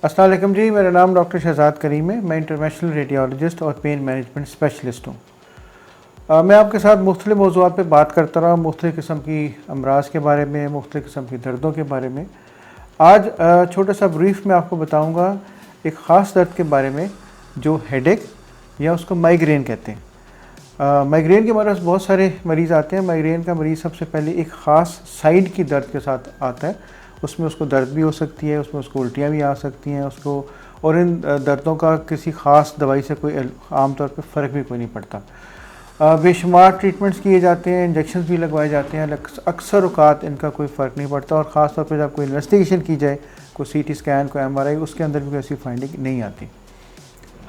अस्सलाम वालेकुम जी, मेरा नाम डॉक्टर शहजाद करीम है। मैं इंटरनेशनल रेडियोलॉजिस्ट और पेन मैनेजमेंट स्पेशलिस्ट हूँ। मैं आपके साथ मुख्तलिफ मौज़ूआत पे बात करता रहा, मुख्तलिफ़ किस्म की अमराज़ के बारे में, मुख्तलिफ़ किस्म की दर्दों के बारे में। आज छोटा सा ब्रीफ में आपको बताऊँगा एक ख़ास दर्द के बारे में जो हेडेक या उसको माइग्रेन कहते हैं। माइग्रेन के मरीज़ बहुत सारे मरीज़ आते हैं। माइग्रेन का मरीज़ सबसे पहले एक ख़ास साइड की दर्द के साथ आता है। उसमें उसको दर्द भी हो सकती है, उसमें उसको उल्टियाँ भी आ सकती हैं उसको, और इन दर्दों का किसी ख़ास दवाई से कोई आम तौर पे फ़र्क भी कोई नहीं पड़ता। बेशुमार ट्रीटमेंट्स किए जाते हैं, इंजेक्शन भी लगवाए जाते हैं, अक्सर औक़ात इनका कोई फ़र्क नहीं पड़ता। और ख़ास तौर पे जब कोई इन्वेस्टिगेशन की जाए, कोई CT स्कैन, कोई MRI, उसके अंदर भी कोई ऐसी फाइंडिंग नहीं आती।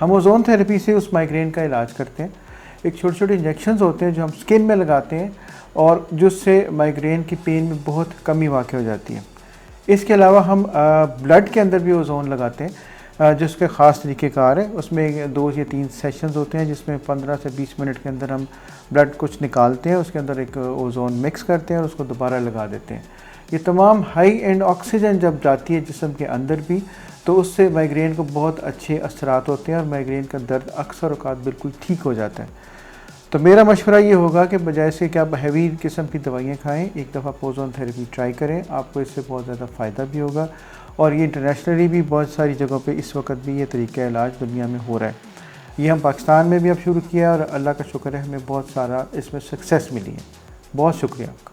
हम ओज़ोन थेरेपी से उस माइग्रेन का इलाज करते हैं। एक छोटे छोटे इंजेक्शंस होते हैं जो हम स्किन में लगाते हैं और जिससे माइग्रेन की पेन में बहुत कमी वाक़ई हो जाती है। इसके अलावा हम ब्लड के अंदर भी ओज़ोन लगाते हैं, जिसके ख़ास तरीक़ेकार है। उसमें 2 या 3 सेशंस होते हैं जिसमें 15 से 20 मिनट के अंदर हम ब्लड कुछ निकालते हैं, उसके अंदर एक ओज़ोन मिक्स करते हैं और उसको दोबारा लगा देते हैं। ये तमाम हाई एंड ऑक्सीजन जब जाती है जिस्म के अंदर भी, तो उससे माइग्रेन को बहुत अच्छे असरात होते हैं और माइग्रेन का दर्द अक्सर औक़ात बिल्कुल ठीक हो जाता है। तो मेरा मशवरा ये होगा कि बजाय से कि आप हैवी किस्म की दवाइयाँ खाएं, एक दफ़ा ओज़ोन थेरेपी ट्राई करें। आपको इससे बहुत ज़्यादा फ़ायदा भी होगा और ये इंटरनेशनली भी बहुत सारी जगहों पे इस वक्त भी ये तरीक़ा इलाज दुनिया में हो रहा है। ये हम पाकिस्तान में भी अब शुरू किया और अल्लाह का शुक्र है हमें बहुत सारा इसमें सक्सेस मिली है। बहुत शुक्रिया आपका।